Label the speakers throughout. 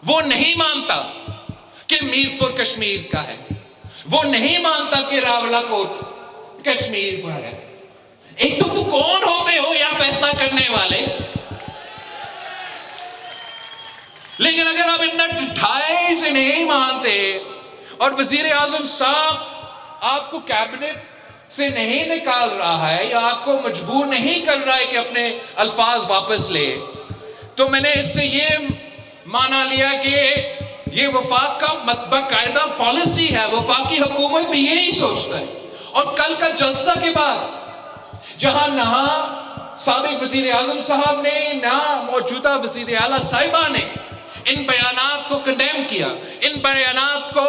Speaker 1: وہ نہیں مانتا کہ میرپور کشمیر کا ہے، وہ نہیں مانتا کہ راولا کوٹ کشمیر کا ہے۔ ایک تو کون ہوتے ہو یا فیصلہ کرنے والے؟ لیکن اگر آپ اتنا ڈھائی سے نہیں مانتے اور وزیر اعظم صاحب آپ کو کیبنٹ سے نہیں نکال رہا ہے یا آپ کو مجبور نہیں کر رہا ہے کہ اپنے الفاظ واپس لے، تو میں نے اس سے یہ مانا لیا کہ یہ وفاق کا باقاعدہ پالیسی ہے، وفاقی حکومت بھی یہی سوچتا ہے۔ اور کل کا جلسہ کے بعد جہاں نہ سابق وزیر اعظم صاحب نے نہ موجودہ وزیر اعلیٰ صاحبہ نے ان بیانات کو کنڈیم کیا، ان بیانات کو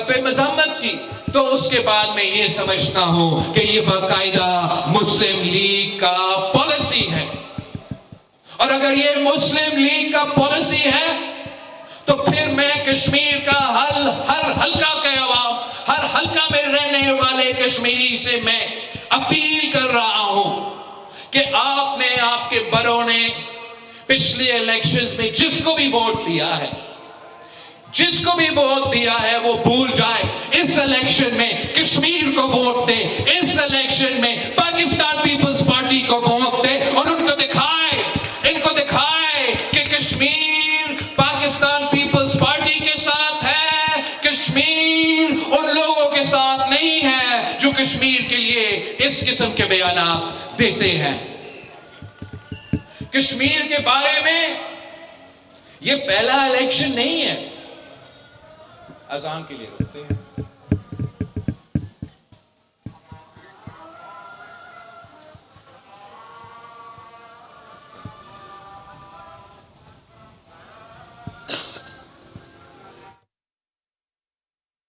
Speaker 1: پہ مذمت کی، تو اس کے بعد میں یہ سمجھتا ہوں کہ یہ باقاعدہ مسلم لیگ کا پالیسی ہے۔ اور اگر یہ مسلم لیگ کا پالیسی ہے تو پھر میں کشمیر کا ہر حلقہ کے عوام، ہر حلقہ میں رہنے والے کشمیری سے میں اپیل کر رہا ہوں کہ آپ نے، آپ کے بڑوں نے پچھلے الیکشنز میں جس کو بھی ووٹ دیا ہے، جس کو بھی ووٹ دیا ہے وہ بھول جائے، اس الیکشن میں کشمیر کو ووٹ دے، اس الیکشن میں پاکستان پیپلز پارٹی کو ووٹ دے، اور ان کو دکھائے کہ کشمیر پاکستان پیپلز پارٹی کے ساتھ ہے، کشمیر ان لوگوں کے ساتھ نہیں ہے جو کشمیر کے لیے اس قسم کے بیانات دیتے ہیں۔ کشمیر کے بارے میں یہ پہلا الیکشن نہیں ہے۔ اذان کے لیے رکھتے ہیں۔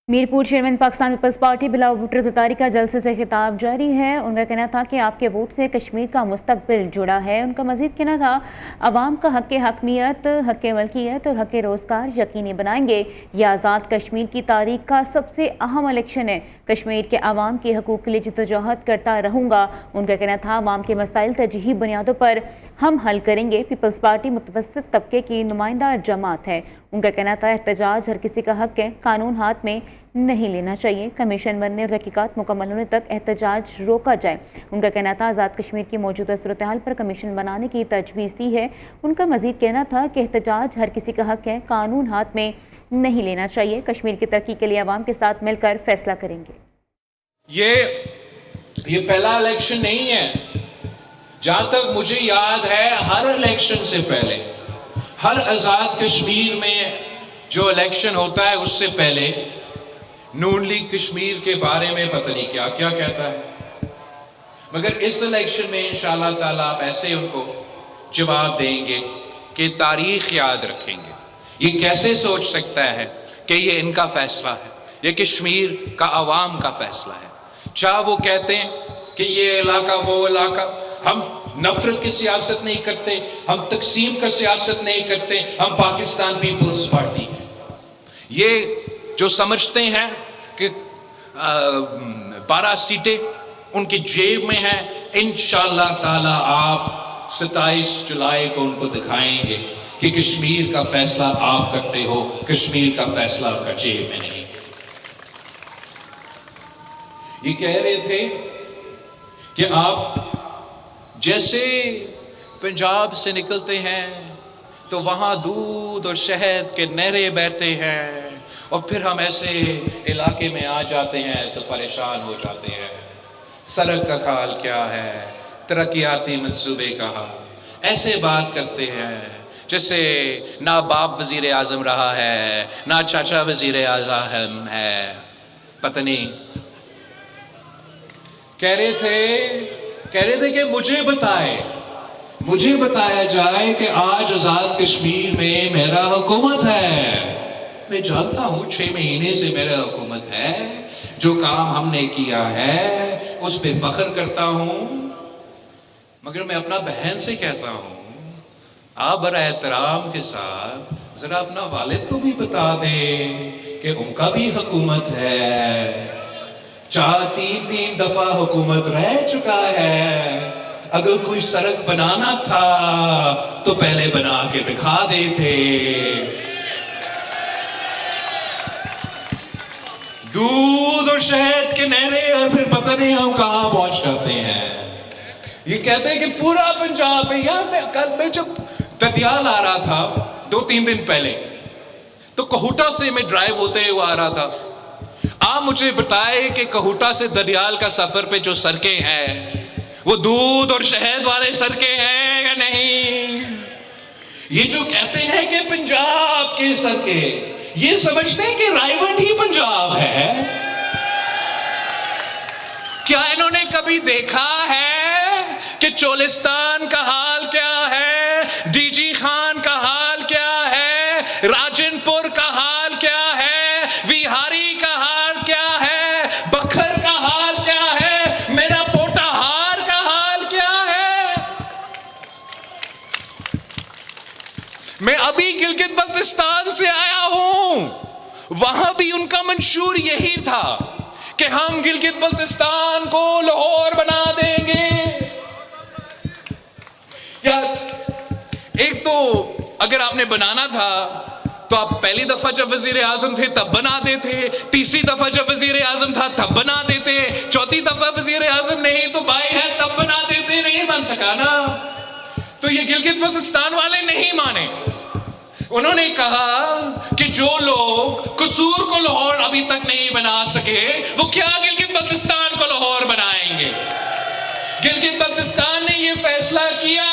Speaker 2: Mirpur chairman Pakistan Peoples Party Bilawal Bhutto Zardari کا جلسے سے خطاب جاری ہے۔ ان کا کہنا تھا کہ آپ کے ووٹ سے کشمیر کا مستقبل جڑا ہے۔ ان کا مزید کہنا تھا عوام کا حق حاکمیت، حق ملکیت اور حق روزگار یقینی بنائیں گے۔ یہ آزاد کشمیر کی تاریخ کا سب سے اہم الیکشن ہے۔ کشمیر کے عوام کے حقوق کے لیے جدوجہد کرتا رہوں گا۔ ان کا کہنا تھا عوام کے مسائل ترجیحی بنیادوں پر ہم حل کریں گے۔ پیپلز پارٹی متوسط طبقے کی نمائندہ جماعت ہے۔ ان کا کہنا تھا احتجاج ہر کسی کا حق ہے، قانون ہاتھ میں نہیں لینا چاہیے، کمیشن بننے اور تحقیقات مکمل ہونے تک احتجاج روکا جائے۔ ان کا کہنا تھا آزاد کشمیر کی موجودہ صورتحال پر کمیشن بنانے کی تجویز دی ہے۔ ان کا مزید کہنا تھا کہ احتجاج ہر کسی کا حق ہے، قانون ہاتھ میں نہیں لینا چاہیے، کشمیر کی ترقی کے لیے عوام کے ساتھ مل کر فیصلہ کریں گے۔
Speaker 1: یہ پہلا الیکشن نہیں ہے۔ جہاں تک مجھے یاد ہے ہر الیکشن سے پہلے، ہر آزاد کشمیر میں جو الیکشن ہوتا ہے اس سے پہلے نون لیگ کشمیر کے بارے میں پتہ نہیں کیا کیا کہتا ہے، مگر اس الیکشن میں انشاءاللہ تعالیٰ آپ ایسے ان کو جواب دیں گے کہ تاریخ یاد رکھیں گے۔ یہ کیسے سوچ سکتا ہے کہ یہ ان کا فیصلہ ہے، یہ کشمیر کا عوام کا فیصلہ ہے۔ چاہے وہ کہتے ہیں کہ یہ علاقہ وہ علاقہ، ہم نفرت کی سیاست نہیں کرتے، ہم تقسیم کا سیاست نہیں کرتے، ہم پاکستان پیپلز پارٹی ہیں۔ یہ جو سمجھتے ہیں کہ 12 سیٹیں ان کی جیب میں ہیں، انشاءاللہ تعالی آپ 27 جولائی کو ان کو دکھائیں گے کہ کشمیر کا فیصلہ آپ کرتے ہو، کشمیر کا فیصلہ آپ کا جیب میں نہیں۔ یہ کہہ رہے تھے کہ آپ جیسے پنجاب سے نکلتے ہیں تو وہاں دودھ اور شہد کے نہریں بہتے ہیں، اور پھر ہم ایسے علاقے میں آ جاتے ہیں تو پریشان ہو جاتے ہیں، سڑک کا حال کیا ہے، ترقیاتی منصوبے کا حال، ایسے بات کرتے ہیں جیسے نہ باپ وزیر اعظم رہا ہے نہ چاچا وزیر اعظم ہے، پتہ نہیں۔ کہہ رہے تھے کہ مجھے بتایا جائے کہ آج آزاد کشمیر میں میرا حکومت ہے۔ میں جانتا ہوں 6 مہینے سے میرا حکومت ہے، جو کام ہم نے کیا ہے اس پہ فخر کرتا ہوں، مگر میں اپنا بہن سے کہتا ہوں آپ برائے احترام کے ساتھ ذرا اپنا والد کو بھی بتا دیں کہ ان کا بھی حکومت ہے، 3 دفعہ حکومت رہ چکا ہے، اگر کوئی سڑک بنانا تھا تو پہلے بنا کے دکھا دیتے، دودھ اور شہد کے نہریں اور پھر پتہ نہیں ہم کہاں پہنچ جاتے ہیں. یہ کہتے ہیں کہ پورا پنجاب ہے. یار کل میں جب ددیال آ رہا تھا 2-3 دن پہلے, تو کہوٹا سے میں ڈرائیو ہوتے ہوئے آ رہا تھا. آپ مجھے بتائے کہ کہوٹا سے ددیال کا سفر پہ جو سڑکیں ہیں وہ دودھ اور شہد والے سڑکیں ہیں یا نہیں؟ یہ جو کہتے ہیں کہ پنجاب کی سڑکیں, یہ سمجھتے ہیں کہ رائیونڈ ہی پنجاب ہے. کیا انہوں نے کبھی دیکھا ہے کہ چولستان کا حال کیا ہے, ڈی جی خان کا حال کیا ہے, راجن پور کا حال کیا ہے, ویہاری کا حال کیا ہے, بکھر کا حال کیا ہے, میرا پوٹا ہار کا حال کیا ہے؟ میں ابھی گلگت بلتستان سے آیا ہوں, وہاں بھی ان کا منشور یہی تھا کہ ہم گلگت بلتستان کو لاہور بنا دیں گے. یار ایک تو اگر آپ نے بنانا تھا تو آپ پہلی دفعہ جب وزیر اعظم تھے تب بنا دیتے, تیسری دفعہ جب وزیر اعظم تھا تب بنا دیتے, چوتھی دفعہ وزیر اعظم نہیں تو بھائی ہے تب بنا دیتے. نہیں بن سکا نا. تو یہ گلگت بلتستان والے نہیں مانے. انہوں نے کہا کہ جو لوگ قصور کو لاہور ابھی تک نہیں بنا سکے وہ کیا گلگت بلتستان کو لاہور بنائیں گے. گلگت بلتستان نے یہ فیصلہ کیا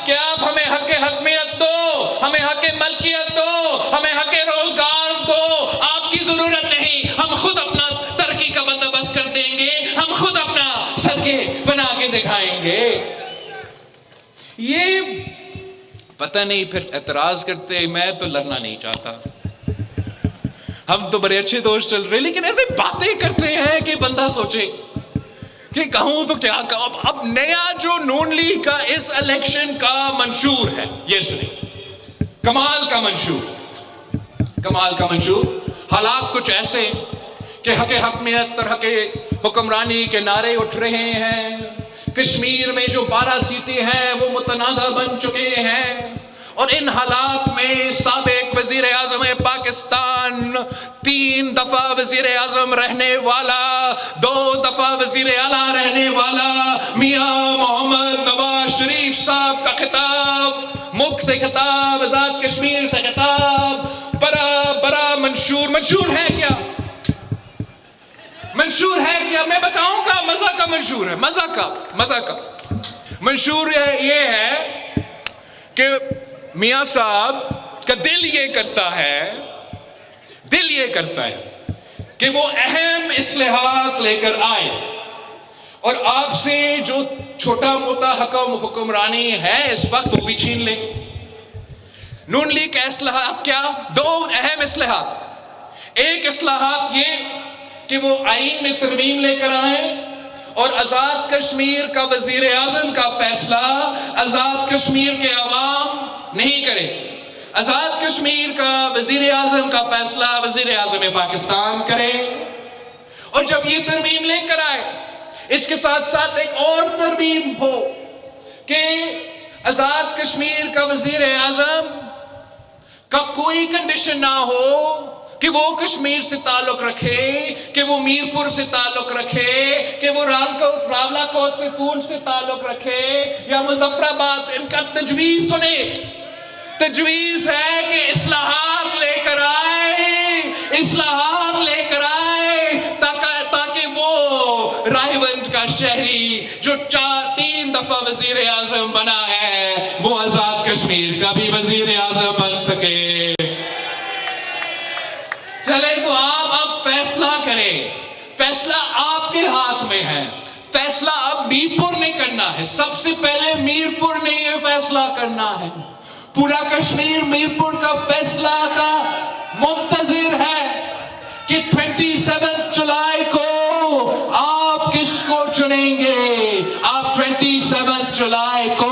Speaker 1: کہ آپ ہمیں حق حکمیت دو, ہمیں حق ملکیت دو, ہمیں حق روزگار دو. آپ کی ضرورت نہیں, ہم خود اپنا ترقی کا بندوبست کر دیں گے, ہم خود اپنا سڑکیں بنا کے دکھائیں گے. یہ پتہ نہیں پھر اعتراض کرتے, میں تو لڑنا نہیں چاہتا, ہم تو بڑے اچھے دوست چل رہے, لیکن ایسے باتیں کرتے ہیں کہ بندہ سوچے کہ کہوں تو کیا کہوں. اب نیا جو نون لیگ کا اس الیکشن کا منشور ہے, یہ سنیں, کمال کا منشور. حالات کچھ ایسے کہ حق حکمیت اور حق حکمرانی کے نعرے اٹھ رہے ہیں. کشمیر میں جو 12 سیٹیں ہیں وہ متنازع بن چکے ہیں, اور ان حالات میں سابق وزیر اعظم پاکستان, 3 دفعہ وزیر اعظم رہنے والا, 2 دفعہ وزیر اعلیٰ رہنے والا میاں محمد نواز شریف صاحب کا خطاب, ملک سے خطاب, آزاد کشمیر سے خطاب, بڑا منشور ہے کیا؟ منشور ہے کیا؟ میں بتاؤں گا. مزہ کا منشور ہے, مزہ کا منشور یہ ہے کہ میاں صاحب کا دل یہ کرتا ہے کہ وہ اہم اصلاحات لے کر آئے, اور آپ سے جو چھوٹا موٹا حکمرانی ہے اس وقت وہ بھی چھین لے. نون لیگ کا اصلاحات کیا؟ 2 اہم اصلاحات. ایک اصلاحات یہ کہ وہ آئین میں ترمیم لے کر آئیں اور آزاد کشمیر کا وزیر اعظم کا فیصلہ آزاد کشمیر کے عوام نہیں کرے. آزاد کشمیر کا وزیر اعظم کا فیصلہ وزیر اعظم پاکستان کرے. اور جب یہ ترمیم لے کر آئے, اس کے ساتھ ساتھ ایک اور ترمیم ہو کہ آزاد کشمیر کا وزیر اعظم کا کوئی کنڈیشن نہ ہو کہ وہ کشمیر سے تعلق رکھے, کہ وہ میرپور سے تعلق رکھے, کہ وہ راولہ کوٹ سے پونچھ سے تعلق رکھے یا مظفر آباد. ان کا تجویز سنے, تجویز ہے کہ اصلاحات لے کر آئے تاکہ وہ رائیونڈ کا شہری جو 3 دفعہ وزیر اعظم بنا ہے وہ آزاد کشمیر کا بھی وزیر اعظم بن سکے. چلے تو آپ اب فیصلہ کریں, فیصلہ آپ کے ہاتھ میں ہے. فیصلہ اب میرپور نے کرنا ہے, سب سے پہلے میرپور نے یہ فیصلہ کرنا ہے. پورا کشمیر میرپور کا فیصلہ کا منتظر ہے کہ 27 جولائی کو آپ کس کو چنیں گے. آپ 27 جولائی کو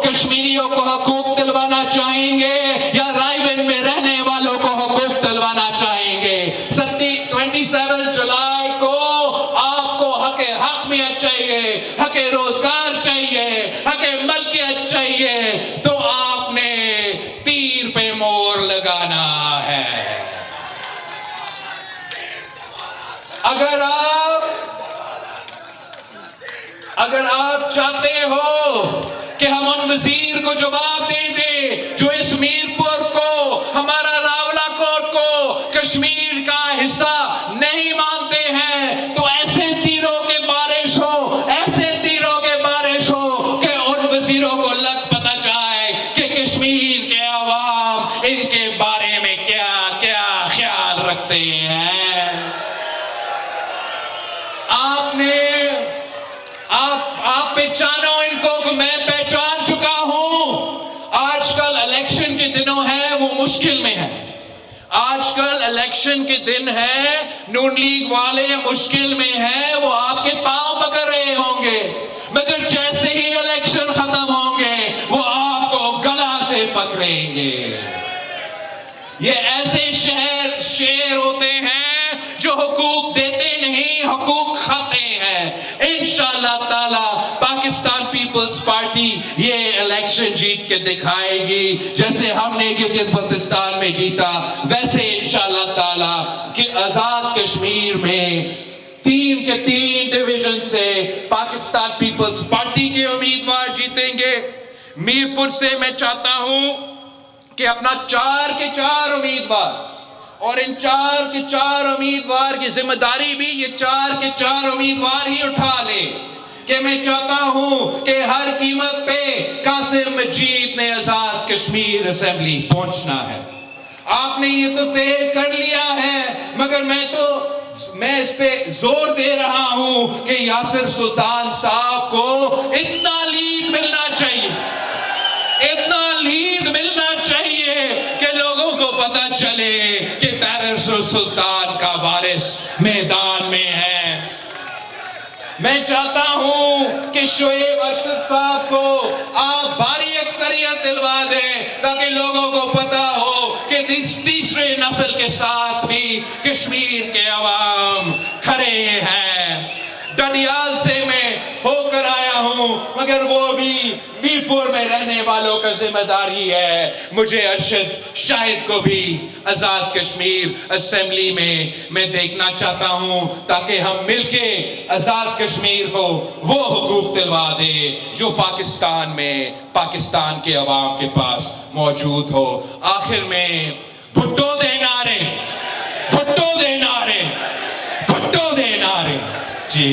Speaker 1: کشمیریوں کو حقوق دلوانا چاہیں گے یا رائیونڈ میں رہنے والوں کو حقوق دلوانا چاہیں گے. 27 جولائی کو آپ کو حق حکمیت چاہیے, حق روزگار چاہیے, حق ملکیت چاہیے, تو آپ نے تیر پہ مور لگانا ہے. اگر آپ چاہتے ہو کہ ہم ان وزیر کو جواب دے دیں جو اس میرپور کو، ہمارا راولہ کوٹ کو کشمیر کا حصہ نہیں مانتے ہیں، تو ایسے تیروں کے بارش ہو، ایسے تیروں کے بارش ہو کہ ان وزیروں کو لگ پتہ جائے کہ کشمیر کے عوام ان کے بارے میں کیا کیا خیال رکھتے ہیں۔ آپ پہچانو ان کو کہ میں پہچان چکا ہوں۔ آج کل الیکشن کے دنوں ہیں، وہ مشکل میں ہے۔ آج کل الیکشن کے دن ہے، نون لیگ والے مشکل میں ہیں، وہ آپ کے پاؤں پکڑ رہے ہوں گے، مگر جیسے ہی الیکشن ختم ہوں گے وہ آپ کو گلا سے پکڑیں گے۔ یہ ایسے شیر ہوتے ہیں جو حقوق دیتے نہیں، حقوق کھاتے ہیں۔ انشاءاللہ تعالی پاکستان پیپلز پارٹی یہ الیکشن جیت کے دکھائے گی، جیسے ہم نے گلگت بلتستان میں جیتا، ویسے انشاءاللہ تعالی کہ آزاد کشمیر میں 3 کے 3 ڈویژن سے پاکستان پیپلز پارٹی کے امیدوار جیتیں گے۔ میرپور سے میں چاہتا ہوں کہ اپنا 4 کے 4 امیدوار، اور ان 4 کے 4 امیدوار کی ذمہ داری بھی یہ 4 کے 4 امیدوار ہی اٹھا لے، کہ میں چاہتا ہوں کہ ہر قیمت پہ قاسم مجید نے آزاد کشمیر اسمبلی پہنچنا ہے۔ آپ نے یہ تو طے کر لیا ہے، مگر میں اس پہ زور دے رہا ہوں کہ یاسر سلطان صاحب کو اتنا لیڈ ملنا چاہیے، اتنا لیڈ ملنا چاہیے کہ لوگوں کو پتہ چلے کہ یاسر سلطان کا وارث میدان میں ہے۔ میں چاہتا ہوں کہ شعیب ارشد صاحب کو آپ بھاری اکثریت دلوا دیں تاکہ لوگوں کو پتہ ہو کہ اس تیسرے نسل کے ساتھ بھی کشمیر کے عوام کھڑے ہیں۔ ڈڈیال سے میں ہو کر آیا ہوں، مگر وہ بھی میرپور میں رہنے والوں کا ذمہ داری ہے۔ مجھے ارشد شاہد کو بھی آزاد کشمیر اسمبلی میں دیکھنا چاہتا ہوں تاکہ ہم مل کے آزاد کشمیر کو وہ حقوق دلوا دے جو پاکستان میں پاکستان کے عوام کے پاس موجود ہو۔ آخر میں بھٹو دے نعرے، بھٹو دے نعرے، بھٹو دے نعرے، جی